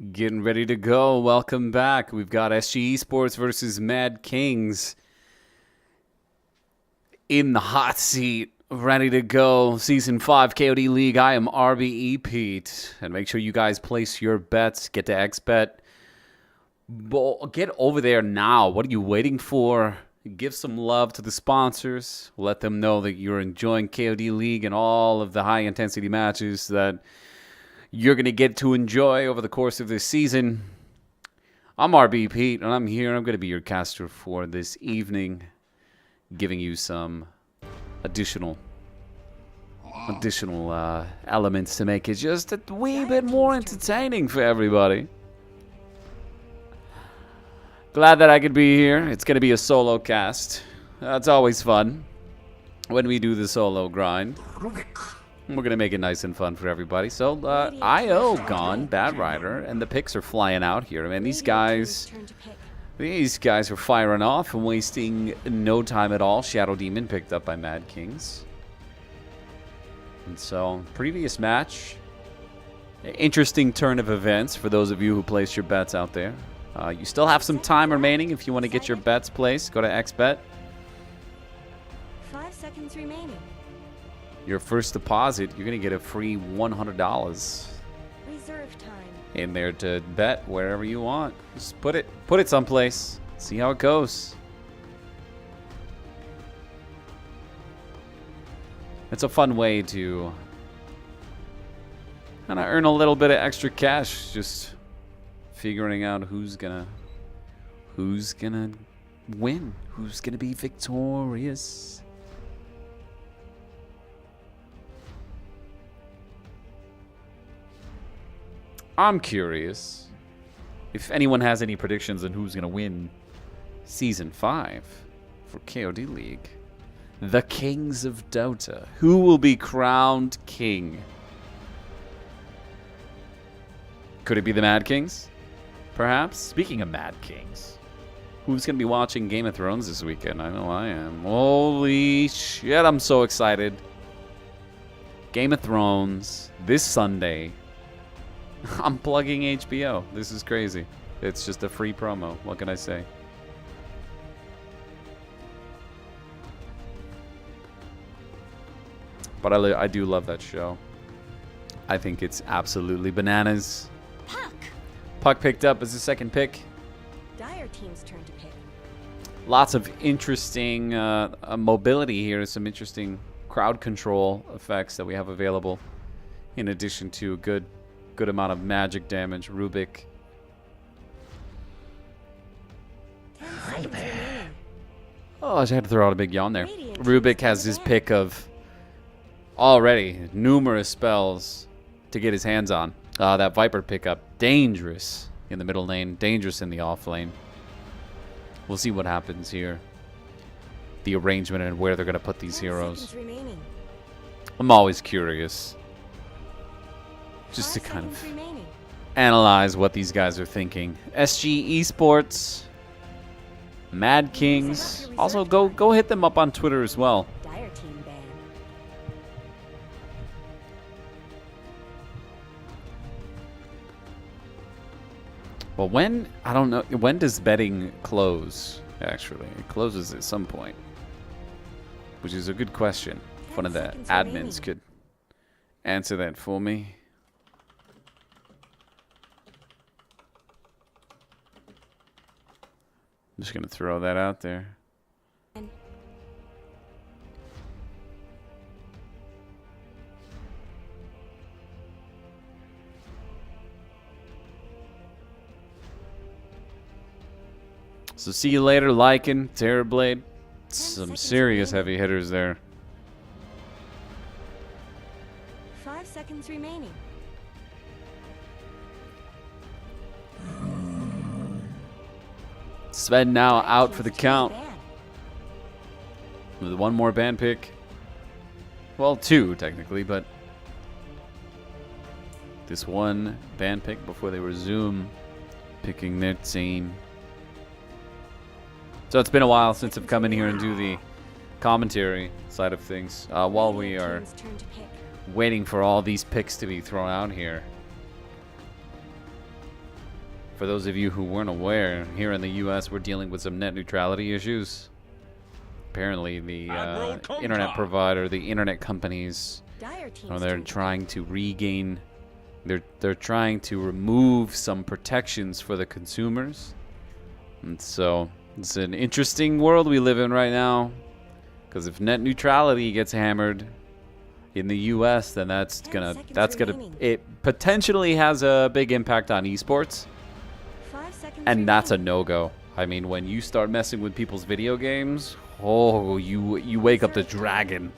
Getting ready to go. Welcome back. We've got SG Esports versus Madkings in the hot seat. Ready to go. Season 5 KOD League. I am RBEPete. And make sure you guys place your bets. Get to XBet. Get over there now. What are you waiting for? Give some love to the sponsors. Let them know that you're enjoying KOD League and all of the high-intensity matches that you're going to get to enjoy over the course of this season. I'm RBEPete, and I'm here. I'm going to be your caster for this evening, giving you some additional elements to make it just a wee bit more entertaining for everybody. Glad that I could be here. It's going to be a solo cast. That's always fun when we do the solo grind. We're going to make it nice and fun for everybody. So, IO gone, Bad Rider, and the picks are flying out here. Man, these guys are firing off and wasting no time at all. Shadow Demon picked up by Madkings. And so, previous match, interesting turn of events for those of you who placed your bets out there. You still have some time remaining if you want to get your bets placed. Go to XBet. 5 seconds remaining. Your first deposit, you're going to get a free $100 Reserve time. in there to bet wherever you want. Just put it someplace. See how it goes. It's a fun way to kind of earn a little bit of extra cash, just figuring out who's gonna win, who's gonna be victorious. I'm curious if anyone has any predictions on who's going to win Season 5 for KOD League. The Kings of Dota. Who will be crowned king? Could it be the Madkings? Perhaps? Speaking of Madkings, who's going to be watching Game of Thrones this weekend? I know I am. Holy shit, I'm so excited. Game of Thrones this Sunday. I'm plugging HBO. This is crazy. It's just a free promo. What can I say? But I do love that show. I think it's absolutely bananas. Puck picked up as the second pick. Dire team's turn to pick. Lots of interesting mobility here. Some interesting crowd control effects that we have available. In addition to a good amount of magic damage. Rubik. Hi there. Oh, I had to throw out a big yawn there. Rubik has his pick of already numerous spells to get his hands on. That Viper pickup, dangerous in the middle lane, dangerous in the off lane. We'll see what happens here. The arrangement and where they're going to put these heroes. I'm always curious. Just to kind of analyze what these guys are thinking. SG Esports, Madkings. Also, go hit them up on Twitter as well. Dire team ban. Well, I don't know. When does betting close? Actually, it closes at some point, which is a good question. If one of the admins could answer that for me. I'm just going to throw that out there. So see you later, Lycan, Terrorblade. Some serious heavy hitters there. 5 seconds remaining. Sven now out for the count. With one more ban pick. Well, two technically, but this one ban pick before they resume picking their team. So it's been a while since I've come in here and do the commentary side of things. While we are waiting for all these picks to be thrown out here. For those of you who weren't aware, here in the U.S. we're dealing with some net neutrality issues. Apparently, the internet provider, the internet companies, Dire teams they're turn to trying to regain. They're trying to remove some protections for the consumers, and so it's an interesting world we live in right now. Because if net neutrality gets hammered in the U.S., then that's gonna it potentially has a big impact on esports, 5 seconds and that's a remaining. no-go. I mean, when you start messing with people's video games, oh, you wake up the dragon,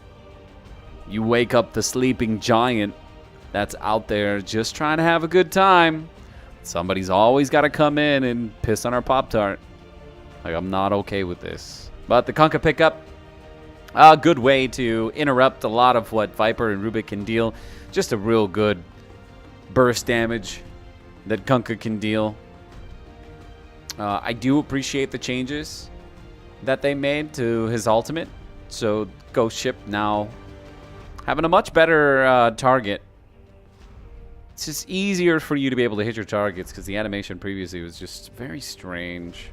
you wake up the sleeping giant that's out there just trying to have a good time. Somebody's always got to come in and piss on our Pop-Tart. Like, I'm not okay with this. But the Kunkka pickup, a good way to interrupt a lot of what Viper and Rubik can deal. Just a real good burst damage that Kunkka can deal. I do appreciate the changes that they made to his ultimate. So Ghost Ship now having a much better target. It's just easier for you to be able to hit your targets because the animation previously was just very strange.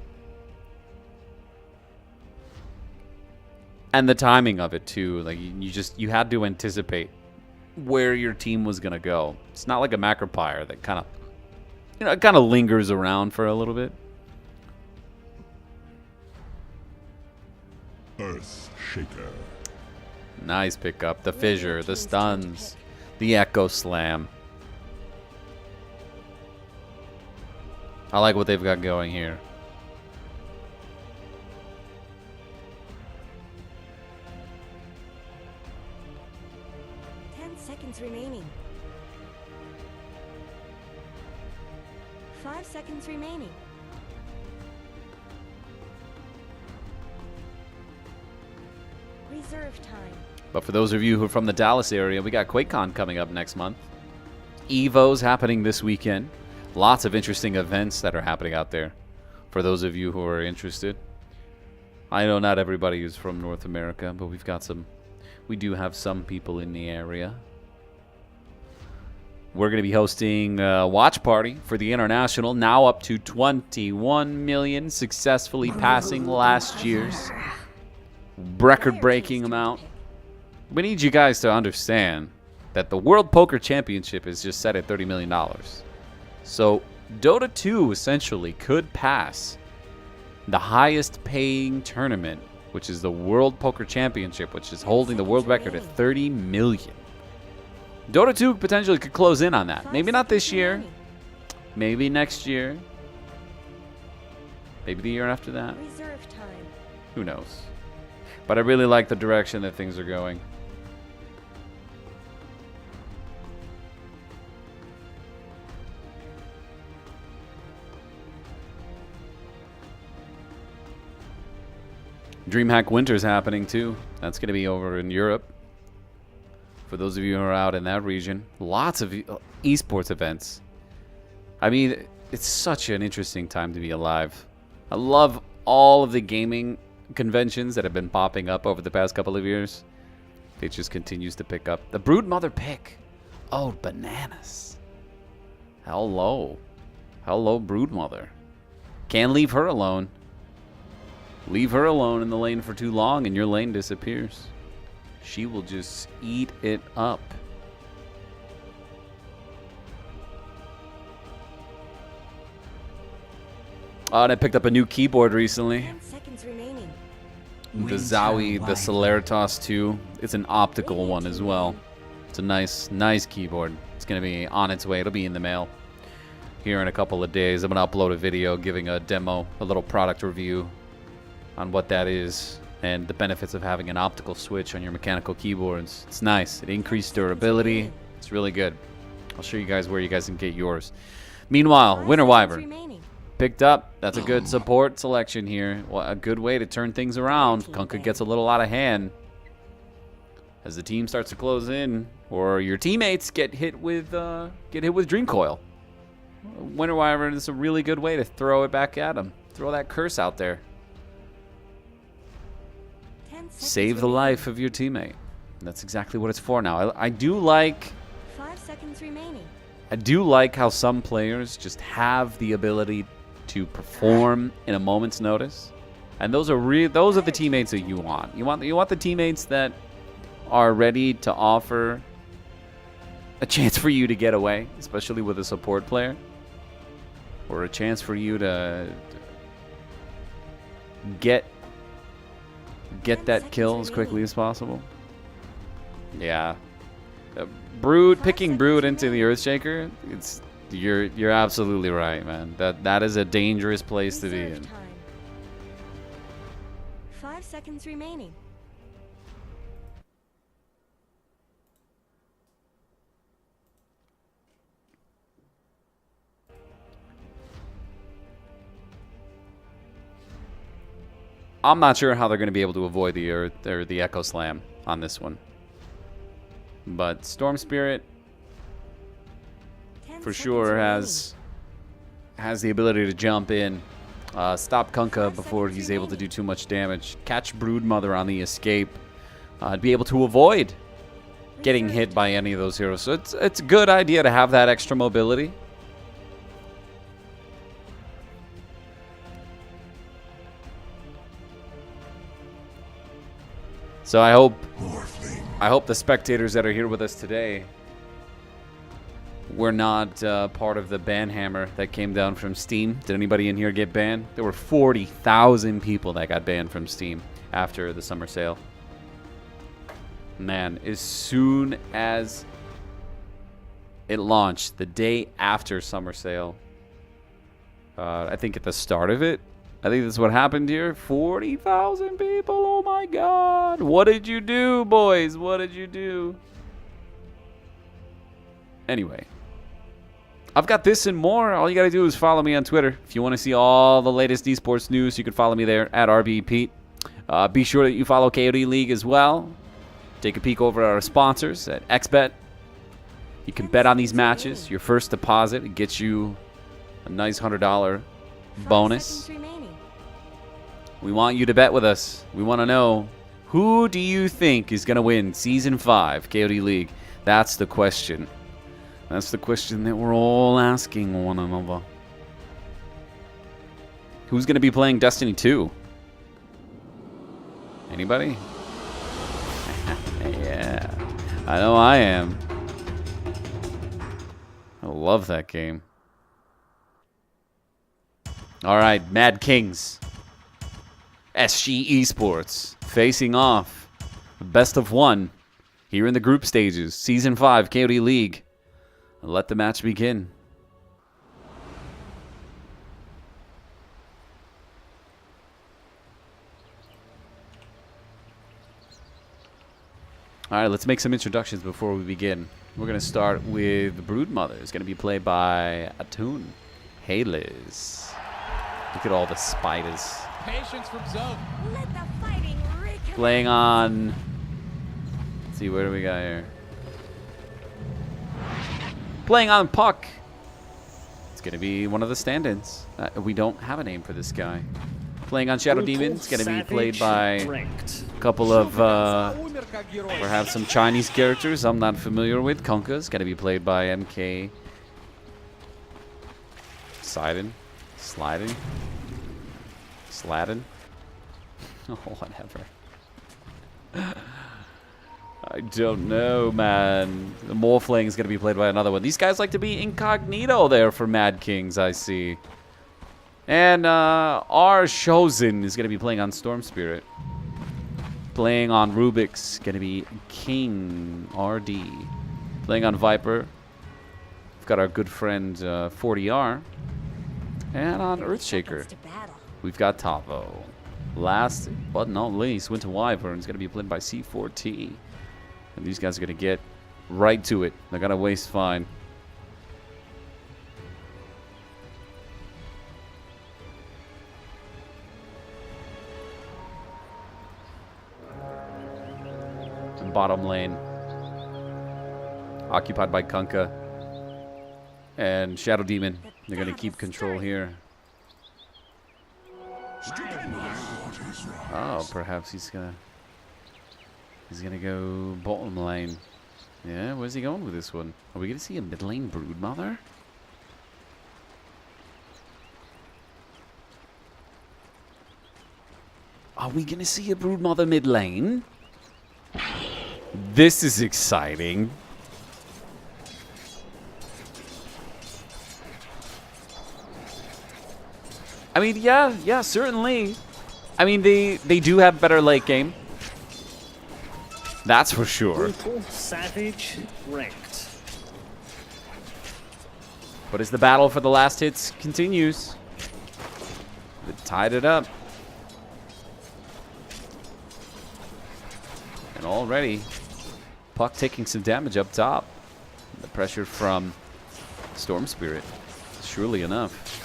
And the timing of it too, like you had to anticipate where your team was gonna go. It's not like a Macropire that kind of lingers around for a little bit. Earth Shaker. Nice pickup. The fissure, the stuns, the echo slam. I like what they've got going here. Remaining. 5 seconds remaining. Reserve time. But for those of you who are from the Dallas area, we got QuakeCon coming up next month. Evo's happening this weekend. Lots of interesting events that are happening out there for those of you who are interested. I know not everybody is from North America, but we do have some people in the area. We're going to be hosting a watch party for the International, now up to 21 million, successfully passing last year's record-breaking amount. We need you guys to understand that the World Poker Championship is just set at $30 million. So Dota 2 essentially could pass the highest paying tournament, which is the World Poker Championship, which is holding the world record at 30 million. Dota 2 potentially could close in on that. Maybe not this year. Maybe next year. Maybe the year after that. Reserve time. Who knows? But I really like the direction that things are going. DreamHack Winter's happening too. That's going to be over in Europe. For those of you who are out in that region, lots of esports events. I mean, it's such an interesting time to be alive. I love all of the gaming conventions that have been popping up over the past couple of years. It just continues to pick up. The Broodmother pick. Oh, bananas. Hello. Hello, Broodmother. Can't leave her alone. Leave her alone in the lane for too long and your lane disappears. She will just eat it up. Oh, and I picked up a new keyboard recently. 10 seconds remaining. The Zowie, the Celeritas 2. It's an optical one as well. It's a nice keyboard. It's going to be on its way. It'll be in the mail here in a couple of days. I'm going to upload a video giving a demo, a little product review on what that is and the benefits of having an optical switch on your mechanical keyboards. It's nice. It increased durability. It's really good. I'll show you guys where you guys can get yours. Meanwhile, Winter Wyvern picked up. That's a good support selection here. Well, a good way to turn things around. Kunkka gets a little out of hand as the team starts to close in, or your teammates get hit with Dream Coil. Winter Wyvern is a really good way to throw it back at them. Throw that curse out there. Save the life of your teammate. That's exactly what it's for now. I do like 5 seconds remaining. I do like how some players just have the ability to perform in a moment's notice. And those are the teammates that you want. You want the teammates that are ready to offer a chance for you to get away, especially with a support player, or a chance for you to get that kill as quickly as possible. Yeah, picking Brood into the Earthshaker. You're absolutely right, man. That is a dangerous place to be in. 5 seconds remaining. I'm not sure how they're going to be able to avoid the Earth or the Echo Slam on this one. But Storm Spirit for sure has the ability to jump in, stop Kunkka before he's able to do too much damage, catch Broodmother on the escape, be able to avoid getting hit by any of those heroes. So it's a good idea to have that extra mobility. So I hope the spectators that are here with us today were not part of the ban hammer that came down from Steam. Did anybody in here get banned? There were 40,000 people that got banned from Steam after the summer sale. Man, as soon as it launched, the day after summer sale, I think at the start of it, I think that's what happened here. 40,000 people. Oh my God. What did you do, boys? What did you do? Anyway, I've got this and more. All you got to do is follow me on Twitter. If you want to see all the latest esports news, you can follow me there at RBEPete. Be sure that you follow KOD League as well. Take a peek over at our sponsors at XBet. You can bet on these matches. Your first deposit gets you a nice $100 bonus. We want you to bet with us. We want to know, who do you think is going to win Season 5 KOD League? That's the question. That's the question that we're all asking one another. Who's going to be playing Destiny 2? Anybody? Yeah, I know I am. I love that game. All right, Madkings. SG Esports facing off. Best of one here in the group stages. Season 5 KOD League. Let the match begin. All right, let's make some introductions before we begin. We're going to start with Broodmother. It's going to be played by Atun Hales. Look at all the spiders. Patience from Zone. Let the fighting recommence. Playing on... Let's see, where do we got here? Playing on Puck. It's going to be one of the stand-ins. We don't have a name for this guy. Playing on Shadow Demon. It's going to be played by a couple of... perhaps some Chinese characters I'm not familiar with. Kunkka is going to be played by MK... Sidon? Sliding? Sladden? Oh, whatever. I don't know, man. The Morphling is going to be played by another one. These guys like to be incognito there for Madkings, I see. And R. Shozen is going to be playing on Storm Spirit. Playing on Rubik's, going to be King RD. Playing on Viper, we've got our good friend 40R. And on Earthshaker, we've got Tavo. Last but not least, Winter Wyvern is going to be played by C4T. And these guys are going to get right to it. They're going to waste fine. And bottom lane, occupied by Kunkka and Shadow Demon. They're going to keep control here. Oh, perhaps he's gonna go bottom lane. Yeah, where's he going with this one? Are we going to see a mid lane Broodmother? Are we going to see a Broodmother mid lane? This is exciting. I mean, yeah, certainly. I mean, they do have better late game. That's for sure. Brutal, savage, wrecked. But as the battle for the last hits continues, they tied it up. And already, Puck taking some damage up top. The pressure from Storm Spirit, surely enough.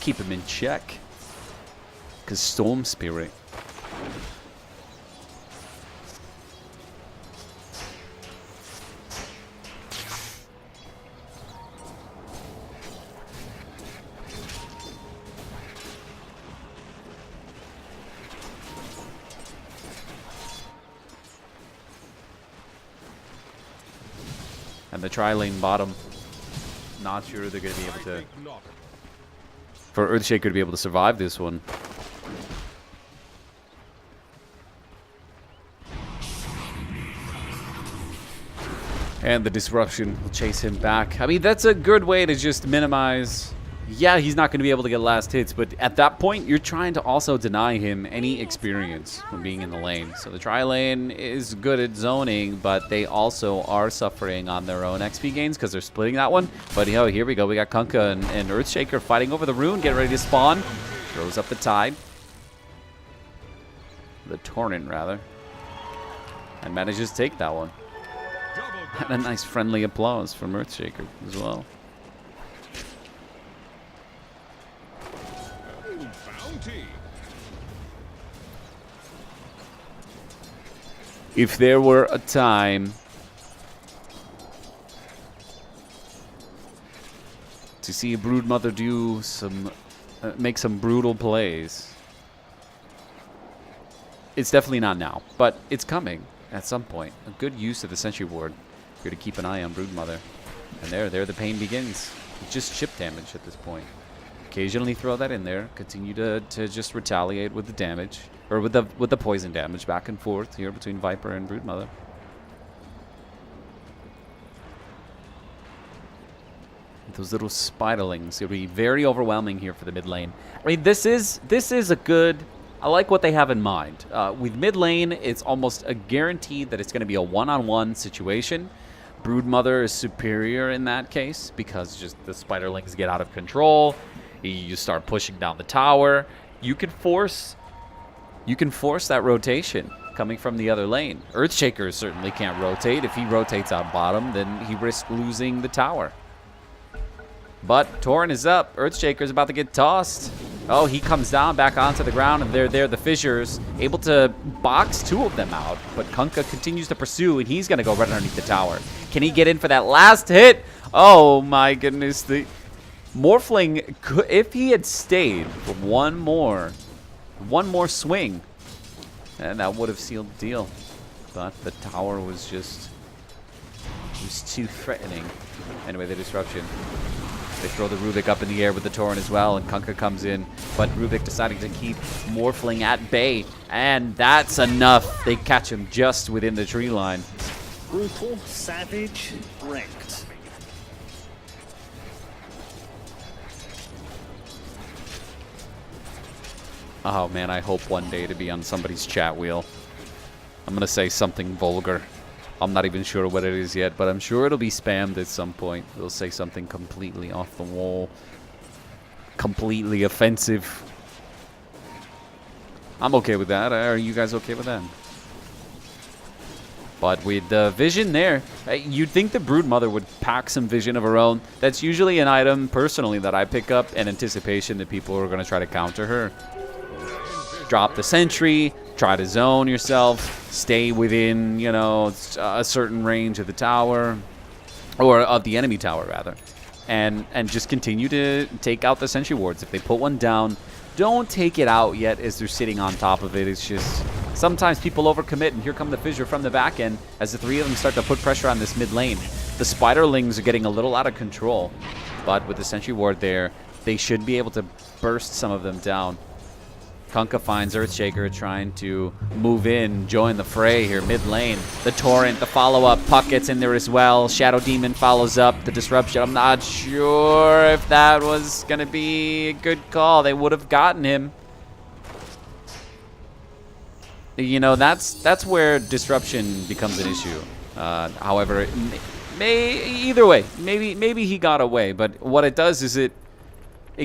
Keep him in check. Because Storm Spirit. And the tri-lane bottom, not sure they're going to be able to, for Earthshaker to be able to survive this one. And the disruption will chase him back. I mean, that's a good way to just minimize. Yeah, he's not going to be able to get last hits, but at that point, you're trying to also deny him any experience from being in the lane. So the tri-lane is good at zoning, but they also are suffering on their own XP gains because they're splitting that one. But yo, here we go. We got Kunkka and Earthshaker fighting over the rune, getting ready to spawn. Throws up the tide. The torrent, rather. And manages to take that one. And a nice friendly applause from Earthshaker as well. If there were a time to see a Broodmother do some, make some brutal plays, it's definitely not now, but it's coming at some point. A good use of the Sentry Ward here to keep an eye on Broodmother. And there the pain begins. Just chip damage at this point. Occasionally throw that in there. Continue to just retaliate with the damage. Or with the poison damage back and forth here between Viper and Broodmother. Those little spiderlings. It'll be very overwhelming here for the mid lane. I mean, this is a good... I like what they have in mind. With mid lane, it's almost a guarantee that it's going to be a one-on-one situation. Broodmother is superior in that case because just the spiderlings get out of control. You start pushing down the tower. You can force that rotation coming from the other lane. Earthshaker certainly can't rotate. If he rotates out bottom, then he risks losing the tower. But Torrent is up. Earthshaker's about to get tossed. Oh, he comes down back onto the ground, and they're there. The Fissures able to box two of them out. But Kunkka continues to pursue, and he's going to go right underneath the tower. Can he get in for that last hit? Oh, my goodness. The Morphling, if he had stayed for one more swing, and that would have sealed the deal. But the tower was just too threatening. Anyway, the disruption. They throw the Rubik up in the air with the Torrent as well, and Kunkka comes in. But Rubik deciding to keep Morphling at bay, and that's enough. They catch him just within the tree line. Brutal, savage, wrecked. Oh man, I hope one day to be on somebody's chat wheel. I'm gonna say something vulgar. I'm not even sure what it is yet, but I'm sure it'll be spammed at some point. They'll say something completely off the wall, completely offensive. I'm okay with that. Are you guys okay with that? But with the vision there, you'd think the Broodmother would pack some vision of her own. That's usually an item, personally, that I pick up in anticipation that people are going to try to counter her. Drop the sentry, try to zone yourself, stay within, you know, a certain range of the tower, or of the enemy tower, rather. And just continue to take out the sentry wards. If they put one down, don't take it out yet as they're sitting on top of it. It's just Sometimes people overcommit, and here come the Fissure from the back end as the three of them start to put pressure on this mid lane. The Spiderlings are getting a little out of control, but with the Sentry Ward there, they should be able to burst some of them down. Kunkka finds Earthshaker trying to move in, join the fray here mid lane. The Torrent, the follow-up, Puck gets in there as well. Shadow Demon follows up the Disruption. I'm not sure if that was going to be a good call. They would have gotten him. You know, that's where Disruption becomes an issue. However, it either way, maybe he got away. But what it does is it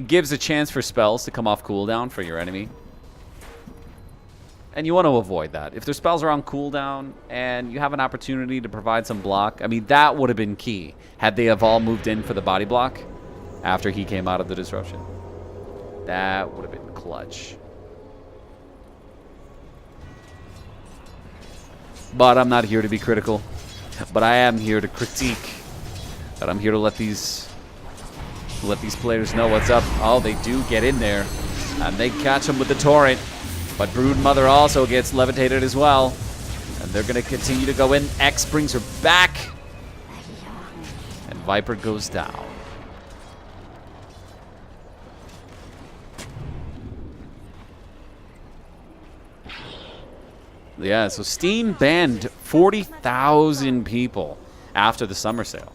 gives a chance for spells to come off cooldown for your enemy. And you want to avoid that. If their spells are on cooldown and you have an opportunity to provide some block, I mean, that would have been key had they have all moved in for the body block after he came out of the Disruption. That would have been clutch. But I'm not here to be critical. But I am here to critique. And I'm here to let these players know what's up. Oh, they do get in there. And they catch him with the Torrent. But Broodmother also gets levitated as well. And they're going to continue to go in. X brings her back. And Viper goes down. Yeah, so Steam banned 40,000 people after the summer sale.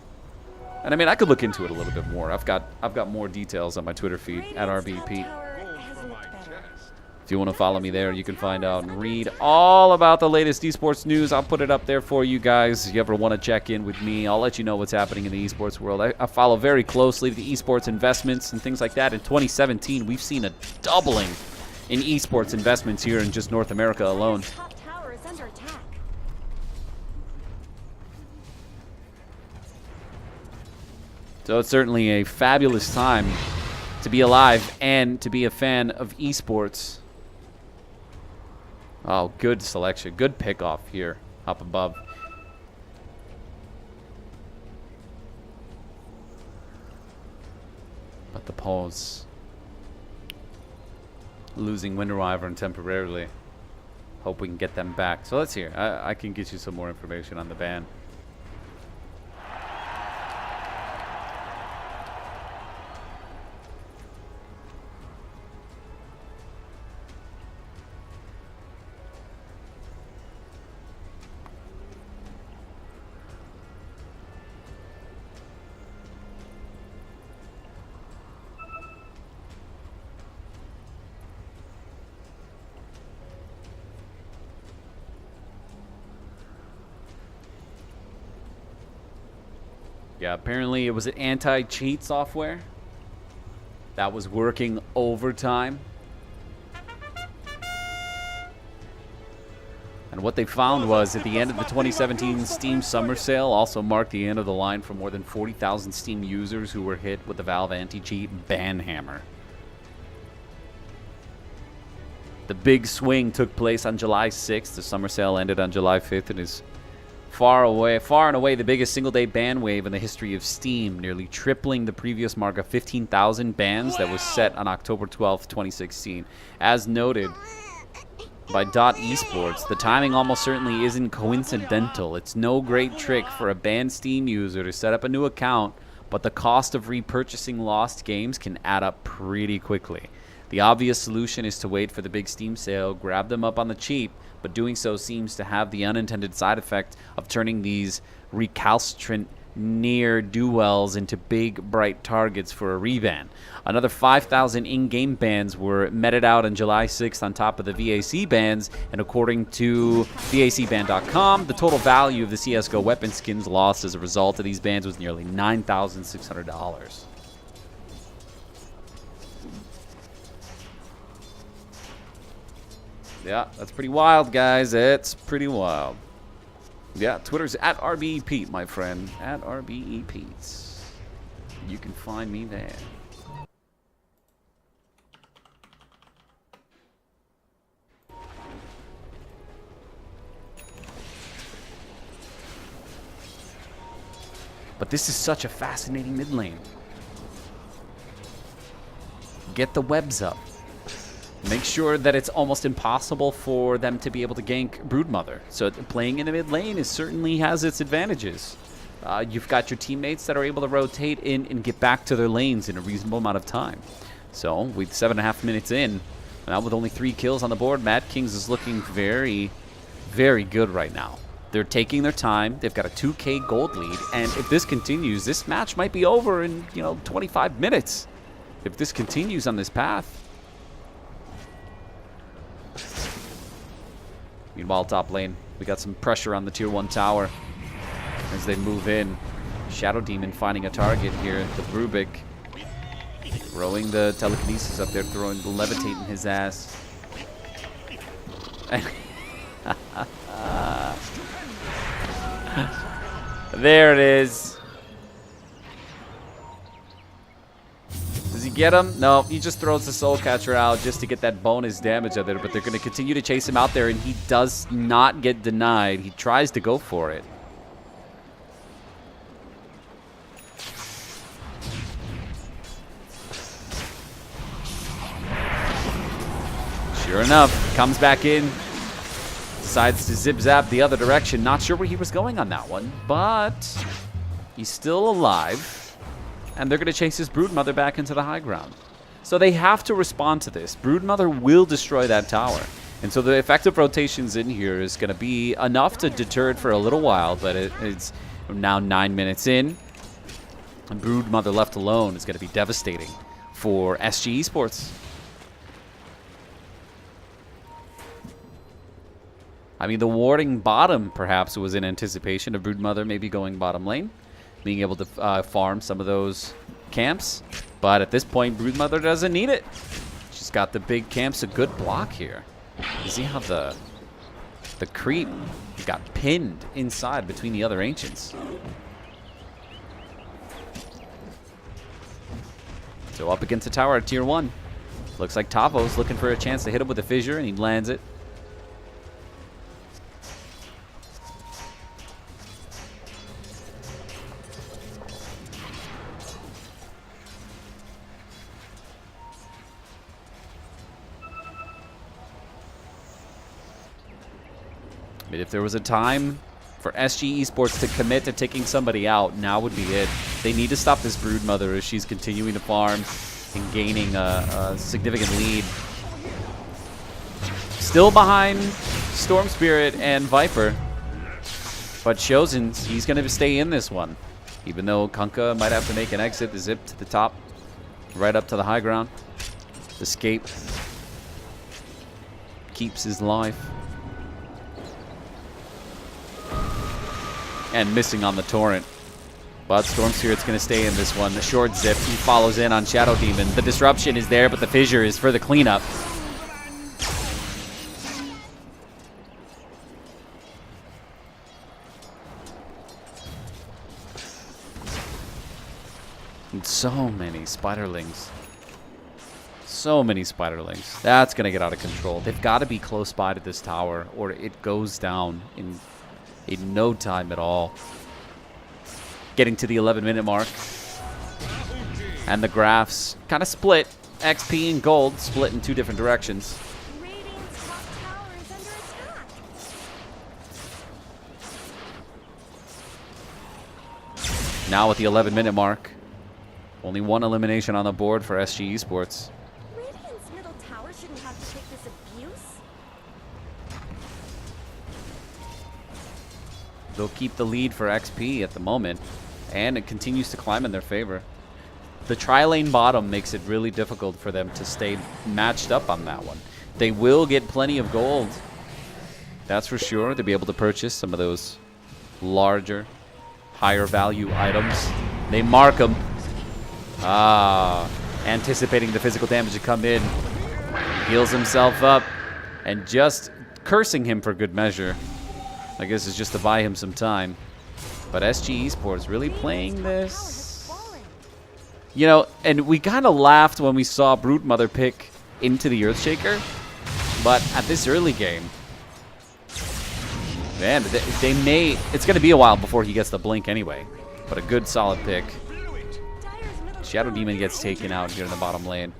And I mean, I could look into it a little bit more. I've got more details on my Twitter feed at RBEPete. If you want to follow me there, you can find out and read all about the latest esports news. I'll put it up there for you guys. If you ever want to check in with me, I'll let you know what's happening in the esports world. I follow very closely the esports investments and things like that. In 2017, we've seen a doubling in esports investments here in just North America alone. Top tower is under attack. So it's certainly a fabulous time to be alive and to be a fan of esports. Oh, good selection. Good pickoff here up above. But the pause. Losing Wind Wyvern temporarily. Hope we can get them back. So let's hear. I can get you some more information on the ban. Yeah, apparently it was an anti-cheat software that was working overtime. And what they found was at the end of the 2017 Steam Summer Sale also marked the end of the line for more than 40,000 Steam users who were hit with the Valve anti-cheat ban hammer. The big swing took place on July 6th. The Summer Sale ended on July 5th and is far and away the biggest single-day ban wave in the history of Steam, nearly tripling the previous mark of 15,000 bans that was set on October 12th, 2016. As noted by .esports, the timing almost certainly isn't coincidental. It's no great trick for a banned Steam user to set up a new account, but the cost of repurchasing lost games can add up pretty quickly. The obvious solution is to wait for the big Steam sale, grab them up on the cheap, but doing so seems to have the unintended side effect of turning these recalcitrant ne'er-do-wells into big, bright targets for a reban. Another 5,000 in-game bans were meted out on July 6th on top of the VAC bans, and according to VACban.com, the total value of the CSGO weapon skins lost as a result of these bans was nearly $9,600. Yeah, that's pretty wild, guys. It's pretty wild. Yeah, Twitter's at RBEPete, my friend. At RBEPete. You can find me there. But this is such a fascinating mid lane. Get the webs up. make sure that it's almost impossible for them to be able to gank Broodmother. So playing in the mid lane certainly has its advantages. You've got your teammates that are able to rotate in and get back to their lanes in a reasonable amount of time. So with 7.5 minutes in, now with only 3 kills on the board, Madkings is looking very, very good right now. They're taking their time. They've got a 2K gold lead, and if this continues, this match might be over in 25 minutes. If this continues on this path. Meanwhile, top lane, we got some pressure on the tier 1 tower as they move in. Shadow Demon finding a target here. The Brubik throwing the telekinesis up there, throwing the levitate in his ass. There it is. Does he get him? No, he just throws the Soul Catcher out just to get that bonus damage out there, but they're going to continue to chase him out there, and he does not get denied. He tries to go for it. Sure enough, comes back in, decides to zip-zap the other direction. Not sure where he was going on that one, but he's still alive, and they're going to chase his Broodmother back into the high ground. So they have to respond to this. Broodmother will destroy that tower, and so the effective rotations in here is going to be enough to deter it for a little while, but it's now 9 minutes in, and Broodmother left alone is going to be devastating for SG Esports. I mean, the warding bottom perhaps was in anticipation of Broodmother maybe going bottom lane, being able to farm some of those camps. But at this point, Broodmother doesn't need it. She's got the big camps, a good block here. You see how the creep got pinned inside between the other Ancients. So up against the tower at tier 1. Looks like Tavo's looking for a chance to hit him with a fissure, and he lands it. I mean, if there was a time for SG Esports to commit to taking somebody out, now would be it. They need to stop this Broodmother as she's continuing to farm and gaining a significant lead. Still behind Storm Spirit and Viper, but Chosen, he's going to stay in this one. Even though Kunkka might have to make an exit, the zip to the top, right up to the high ground. Escape keeps his life. And missing on the torrent. But Storm Spirit's going to stay in this one. The short zip, he follows in on Shadow Demon. The disruption is there, but the fissure is for the cleanup. And so many spiderlings. So many spiderlings. That's going to get out of control. They've got to be close by to this tower, or it goes down in no time at all. Getting to the 11-minute mark. And the graphs kind of split. XP and gold split in 2 different directions. Radiant's top tower is under attack. Now at the 11-minute mark. Only 1 elimination on the board for SG Esports. Radiant's middle tower shouldn't have to take this abuse. They'll keep the lead for XP at the moment, and it continues to climb in their favor. The tri-lane bottom makes it really difficult for them to stay matched up on that one. They will get plenty of gold. That's for sure. They'll be able to purchase some of those larger, higher value items. They mark them. Anticipating the physical damage to come in. Heals himself up, and just cursing him for good measure. I guess it's just to buy him some time. But SG Esports really playing this. You know, and we kind of laughed when we saw Broodmother pick into the Earthshaker. But at this early game, man, they may... It's going to be a while before he gets the blink anyway. But a good solid pick. Shadow Demon gets taken out here in the bottom lane.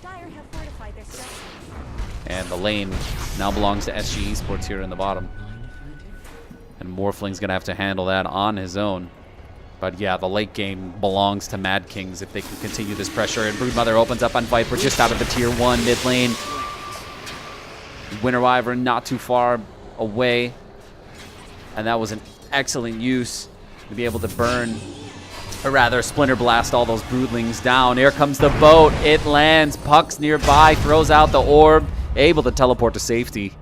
Dire have fortified their structures. And the lane now belongs to SG Esports here in the bottom. And Morphling's going to have to handle that on his own. But yeah, the late game belongs to Madkings if they can continue this pressure. And Broodmother opens up on Viper just out of the tier 1 mid lane. Winter Wyvern not too far away. And that was an excellent use to be able to burn, or rather Splinter Blast all those broodlings down. Here comes the boat. It lands. Puck's nearby. Throws out the orb. Able to teleport to safety.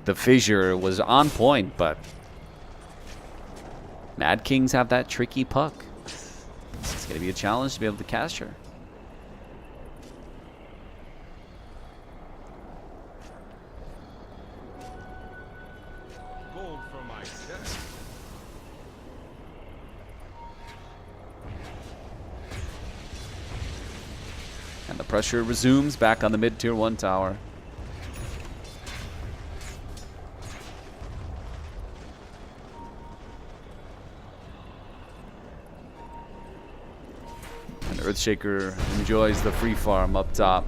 The fissure was on point, but Madkings have that tricky puck. It's going to be a challenge to be able to catch her. Gold for my chest. And the pressure resumes back on the mid tier 1 tower. And Earthshaker enjoys the free farm up top.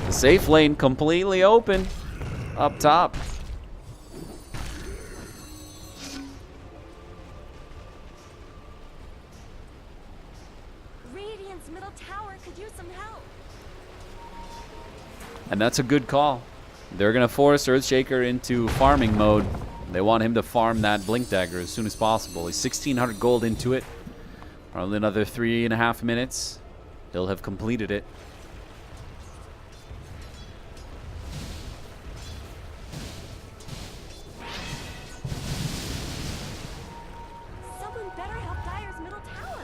The safe lane completely open up top. Radiant's middle tower could use some help. And that's a good call. They're going to force Earthshaker into farming mode. They want him to farm that Blink Dagger as soon as possible. He's 1,600 gold into it. Probably another 3.5 minutes. He'll have completed it. Someone better help Dire's middle tower.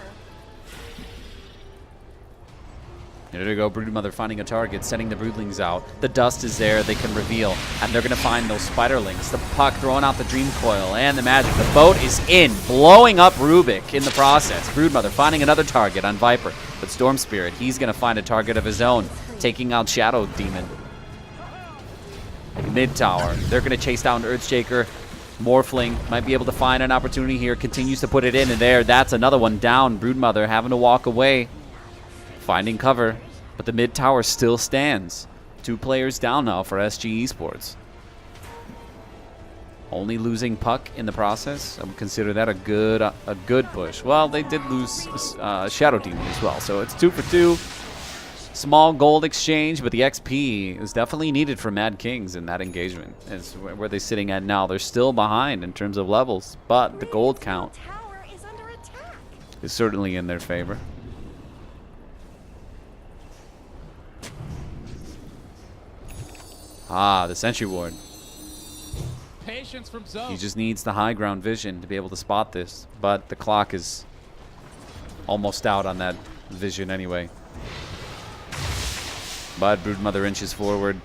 There you go, Broodmother finding a target, sending the broodlings out. The dust is there, they can reveal, and they're going to find those spiderlings. The puck throwing out the dream coil and the magic. The boat is in, blowing up Rubik in the process. Broodmother finding another target on Viper, but Storm Spirit, he's going to find a target of his own, taking out Shadow Demon. Mid tower, they're going to chase down Earthshaker. Morphling might be able to find an opportunity here, continues to put it in, and there, that's another one down. Broodmother having to walk away. Finding cover, but the mid tower still stands. 2 players down now for SG Esports. Only losing puck in the process. I would consider that a good push. Well, they did lose Shadow Demon as well, so it's 2 for 2. Small gold exchange, but the XP is definitely needed for Madkings in that engagement. It's where they're sitting at now. They're still behind in terms of levels, but the gold count Tower is under attack. is certainly in their favor. Ah, the Sentry Ward. Patience from zone. He just needs the high ground vision to be able to spot this, but the clock is almost out on that vision anyway. But Broodmother inches forward,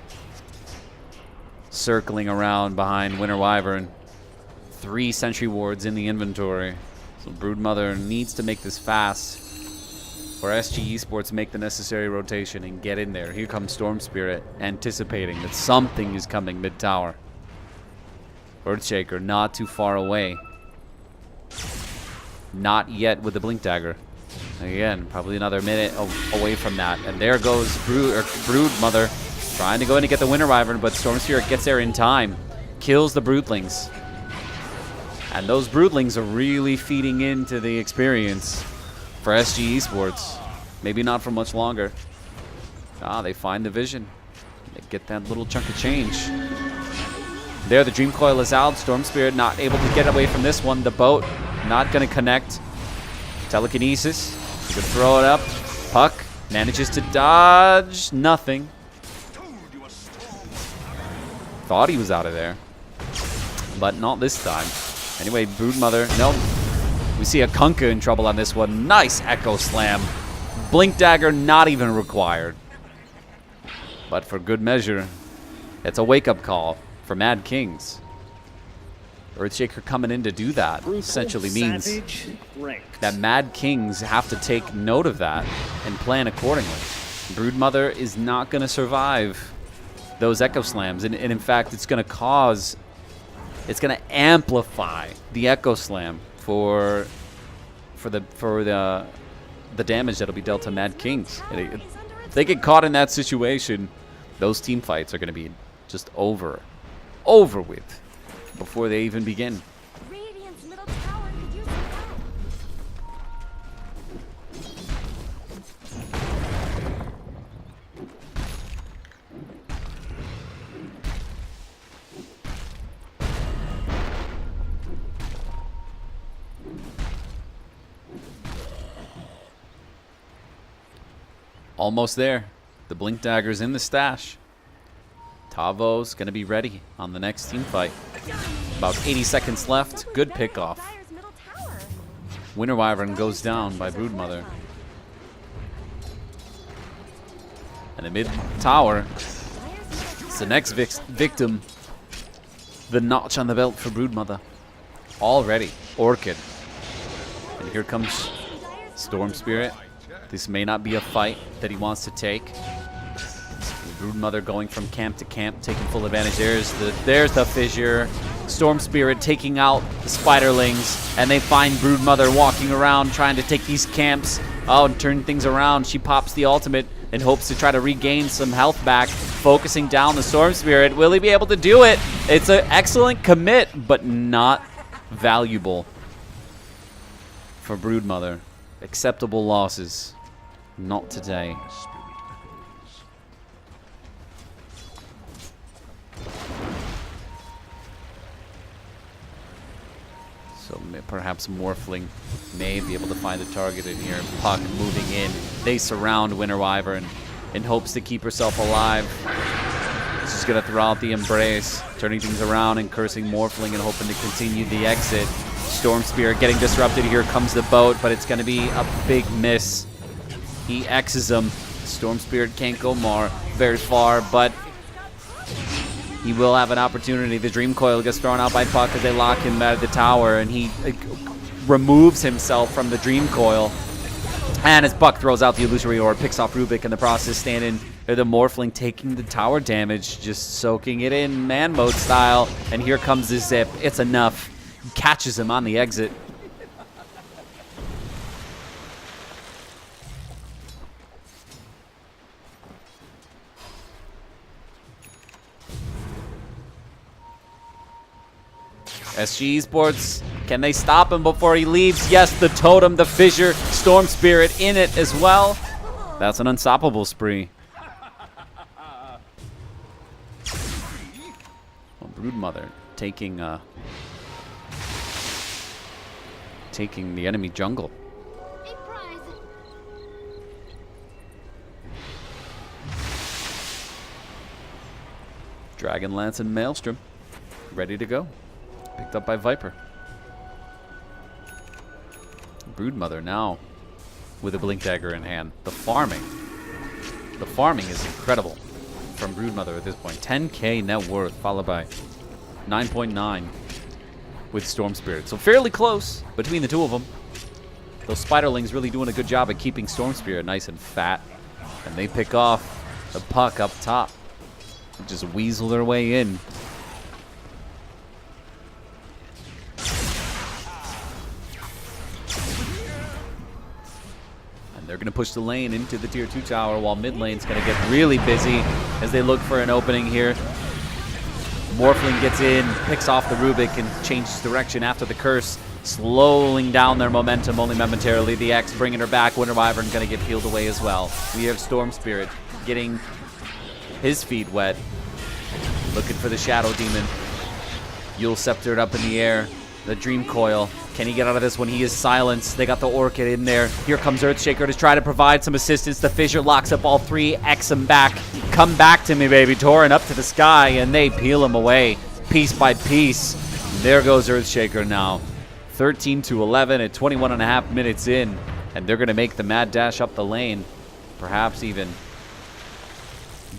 circling around behind Winter Wyvern. 3 Sentry Wards in the inventory, so Broodmother needs to make this fast for SG Esports make the necessary rotation and get in there. Here comes Storm Spirit, anticipating that something is coming mid-tower. Earthshaker not too far away. Not yet with the Blink Dagger. Again, probably another minute away from that. And there goes Broodmother trying to go in to get the Winter Wyvern, but Storm Spirit gets there in time. Kills the Broodlings. And those Broodlings are really feeding into the experience for SG Esports. Maybe not for much longer. Ah, they find the vision. They get that little chunk of change. There, the Dream Coil is out. Storm Spirit not able to get away from this one. The boat not going to connect. Telekinesis. You can throw it up. Puck manages to dodge. Nothing. Thought he was out of there. But not this time. Anyway, Broodmother. Nope. We see a Kunkka in trouble on this one. Nice Echo Slam. Blink Dagger not even required. But for good measure, it's a wake-up call for Madkings. Earthshaker coming in to do that Brutal, essentially means savage, ranked. that Madkings have to take note of that and plan accordingly. Broodmother is not going to survive those Echo Slams. And in fact, it's going to amplify the Echo Slam for the damage that'll be dealt to Madkings. If they get caught in that situation, Those team fights are going to be just over with before they even begin. Radiant's middle tower could use some help. Almost there. The Blink Dagger's in the stash. Tavo's going to be ready on the next team fight. About 80 seconds left. Good pickoff. Dire's middle tower. Winter Wyvern goes down by Broodmother. And the mid tower is the next victim. The notch on the belt for Broodmother. Already. Orchid. And here comes Storm Spirit. This may not be a fight that he wants to take. Broodmother going from camp to camp, taking full advantage. There's the fissure. Storm Spirit taking out the spiderlings, and they find Broodmother walking around trying to take these camps. Oh, and turn things around. She pops the ultimate and hopes to try to regain some health back, focusing down the Storm Spirit. Will he be able to do it? It's an excellent commit, but not valuable for Broodmother. Acceptable losses. Not today. So perhaps Morphling may be able to find a target in here. Puck moving in. They surround Winter Wyvern in hopes to keep herself alive. She's going to throw out the Embrace, turning things around and cursing Morphling and hoping to continue the exit. Storm Spirit getting disrupted. Here comes the boat, but it's going to be a big miss. He X's him. Storm Spirit can't go very far, but he will have an opportunity. The Dream Coil gets thrown out by Puck as they lock him out of the tower, and he removes himself from the Dream Coil. And as Puck throws out the Illusory Orb, picks off Rubik in the process, standing there. The Morphling taking the tower damage, just soaking it in man mode style. And here comes the Zip. It's enough. He catches him on the exit. SG Esports, can they stop him before he leaves? Yes, the Totem, the Fissure, Storm Spirit in it as well. That's an unstoppable spree. Well, Broodmother taking the enemy jungle. Dragonlance and Maelstrom ready to go. Picked up by Viper. Broodmother now with a Blink Dagger in hand. The farming is incredible from Broodmother at this point. 10k net worth, followed by 9.9 with Storm Spirit. So fairly close between the two of them. Those Spiderlings really doing a good job at keeping Storm Spirit nice and fat. And they pick off the Puck up top. Just weasel their way in. They're going to push the lane into the tier 2 tower while mid lane's going to get really busy as they look for an opening here. Morphling gets in, picks off the Rubik, and changes direction after the curse, slowing down their momentum only momentarily. The X bringing her back. Winter Wyvern going to get peeled away as well. We have Storm Spirit getting his feet wet, looking for the Shadow Demon. Yule Sceptered up in the air. The Dream Coil. Can he get out of this when he is silenced? They got the Orchid in there. Here comes Earthshaker to try to provide some assistance. The Fissure locks up all three. X him back. Come back to me, baby. Torrent up to the sky, and they peel him away piece by piece. There goes Earthshaker now. 13-11 at 21.5 minutes in. And they're going to make the mad dash up the lane. Perhaps even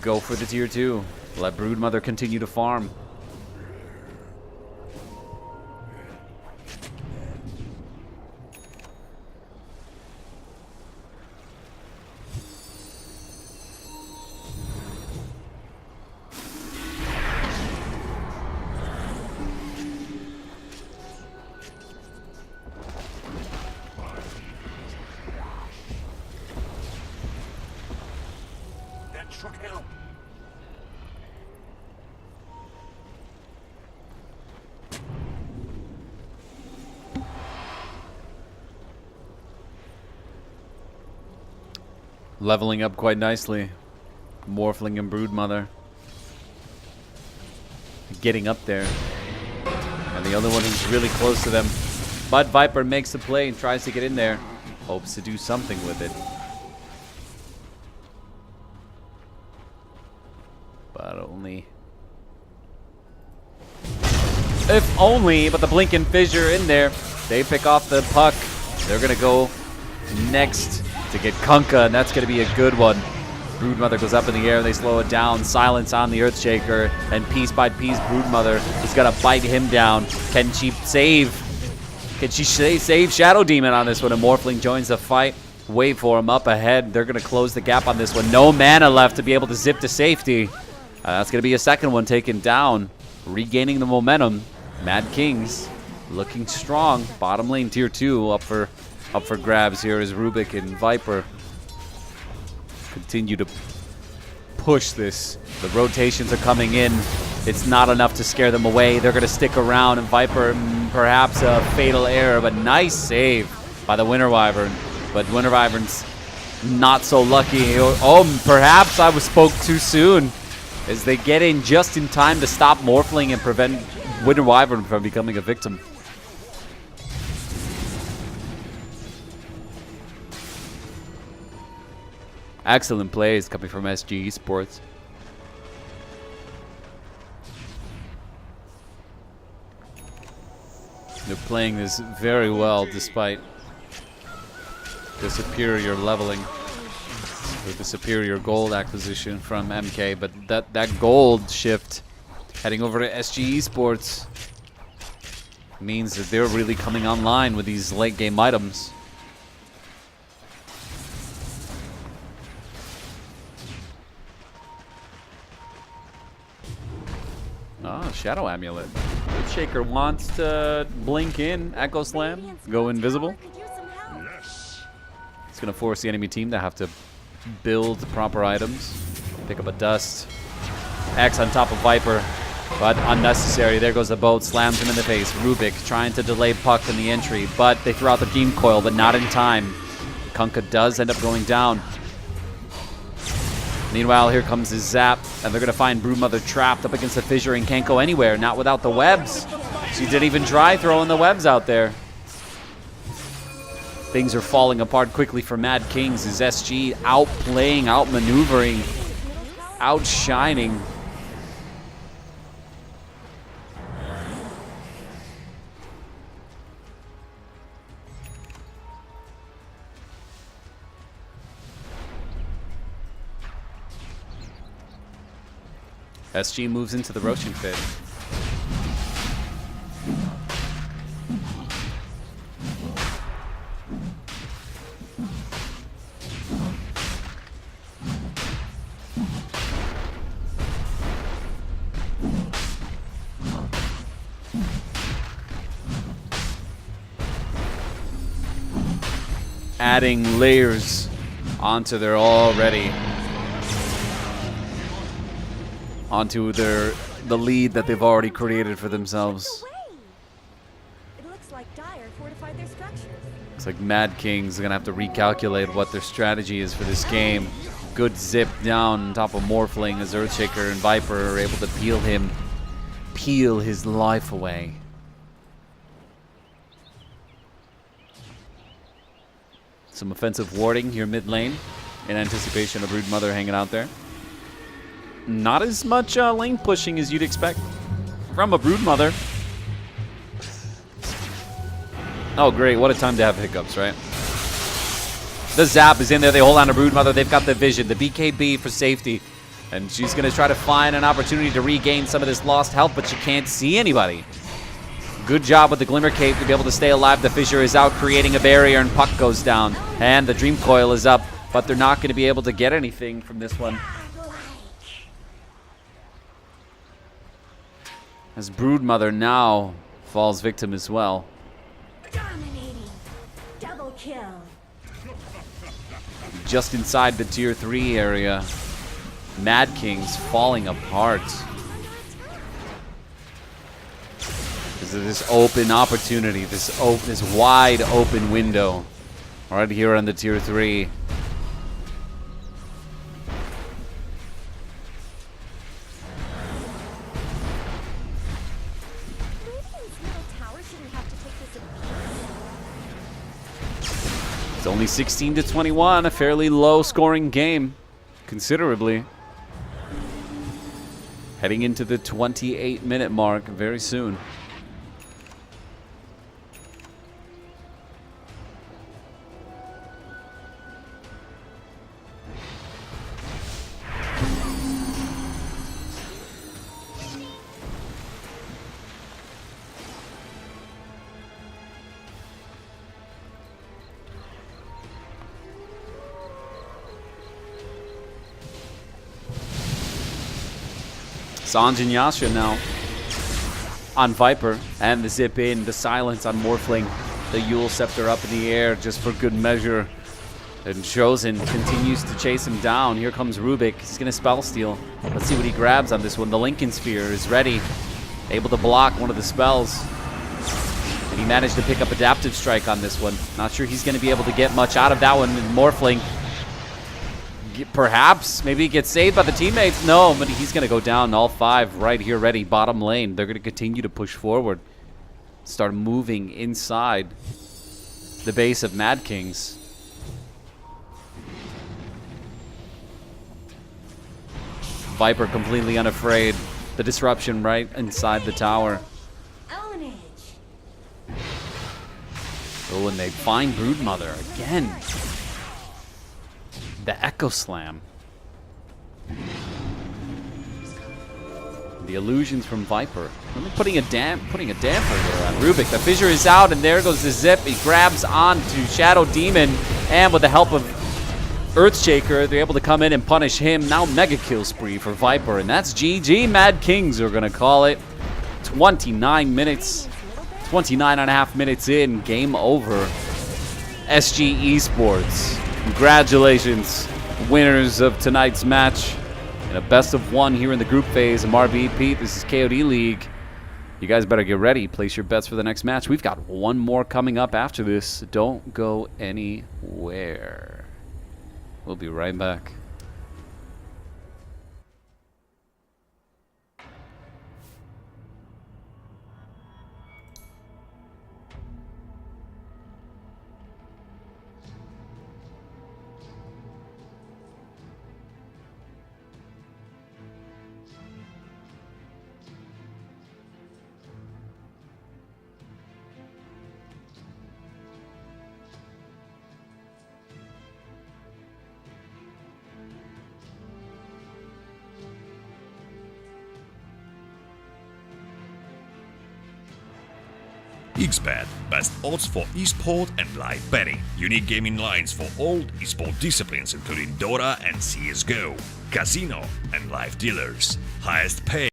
go for the tier 2. Let Broodmother continue to farm. Leveling up quite nicely. Morphling and Broodmother. Getting up there. And the other one who's really close to them. But Viper makes the play and tries to get in there. Hopes to do something with it. But only... If only, but the Blinking Fissure in there. They pick off the puck. They're going to go next to get Kunkka, and that's going to be a good one. Broodmother goes up in the air, they slow it down. Silence on the Earthshaker, and piece by piece, Broodmother is going to bite him down. Can she save? Can she save Shadow Demon on this one? And Morphling joins the fight. Wait for him up ahead. They're going to close the gap on this one. No mana left to be able to zip to safety. That's going to be a second one taken down. Regaining the momentum. Madkings looking strong. Bottom lane tier 2 up for grabs here as Rubik and Viper continue to push this. The rotations are coming in. It's not enough to scare them away. They're going to stick around, and Viper, perhaps a fatal error, but nice save by the Winter Wyvern. But Winter Wyvern's not so lucky. Oh, perhaps I spoke too soon, as they get in just in time to stop Morphling and prevent Winter Wyvern from becoming a victim. Excellent plays coming from SG Esports. They're playing this very well despite the superior leveling, or the superior gold acquisition from MK. But that gold shift heading over to SG Esports means that they're really coming online with these late game items. Oh, Shadow Amulet. Shaker wants to blink in, Echo Slam, go invisible. It's going to force the enemy team to have to build proper items. Pick up a Dust. X on top of Viper, but unnecessary. There goes the boat, slams him in the face. Rubik trying to delay puck in the entry, but they throw out the Dream Coil, but not in time. Kunkka does end up going down. Meanwhile, here comes his Zap, and they're going to find Broodmother trapped up against the Fissure and can't go anywhere, not without the webs. She didn't even try throwing the webs out there. Things are falling apart quickly for Madkings. His SG outplaying, outmaneuvering, outshining. SG moves into the Roshan Pit. Adding layers onto their already onto the lead that they've already created for themselves. It looks like Dire fortified their structures. Looks like Madkings are gonna have to recalculate what their strategy is for this game. Good zip down on top of Morphling as Earthshaker and Viper are able to peel his life away. Some offensive warding here mid lane in anticipation of Broodmother hanging out there. Not as much lane pushing as you'd expect from a Broodmother. Oh, great. What a time to have hiccups, right? The Zap is in there. They hold on to Broodmother. They've got the vision. The BKB for safety. And she's going to try to find an opportunity to regain some of this lost health, but she can't see anybody. Good job with the Glimmer Cape to be able to stay alive. The Fissure is out, creating a barrier, and puck goes down. And the Dream Coil is up, but they're not going to be able to get anything from this one. As Broodmother now falls victim as well. Dominating. Double kill. Just inside the tier 3 area. Madkings falling apart. Because of this open opportunity, this wide open window. Right here on the tier 3. Only 16-21, a fairly low-scoring game, considerably. Heading into the 28-minute mark very soon. Sanj and Yasha now on Viper, and the zip in, the silence on Morphling, the Yule Scepter up in the air just for good measure. And Chosen continues to chase him down. Here comes Rubik. He's going to spell steal. Let's see what he grabs on this one. The Lincoln Sphere is ready, able to block one of the spells. And he managed to pick up Adaptive Strike on this one. Not sure he's going to be able to get much out of that one. And Morphling, perhaps, maybe he gets saved by the teammates. No, but he's going to go down. All 5 right here ready. Bottom lane. They're going to continue to push forward. Start moving inside the base of Madkings. Viper completely unafraid. The disruption right inside the tower. Oh, and they find Broodmother again. The Echo Slam. The illusions from Viper. Really putting a damper here on Rubik. The fissure is out, and there goes the zip. He grabs onto Shadow Demon, and with the help of Earthshaker, they're able to come in and punish him. Now mega kill spree for Viper, and that's GG. Madkings are gonna call it. 29 minutes, 29 and a half minutes in, game over. SG Esports, congratulations, winners of tonight's match. And a best of 1 here in the group phase of RBEPete. This is KOD League. You guys better get ready. Place your bets for the next match. We've got one more coming up after this. Don't go anywhere. We'll be right back. XBET, best odds for esport and live betting. Unique gaming lines for all esport disciplines including Dota and CSGO, casino and live dealers. Highest pay.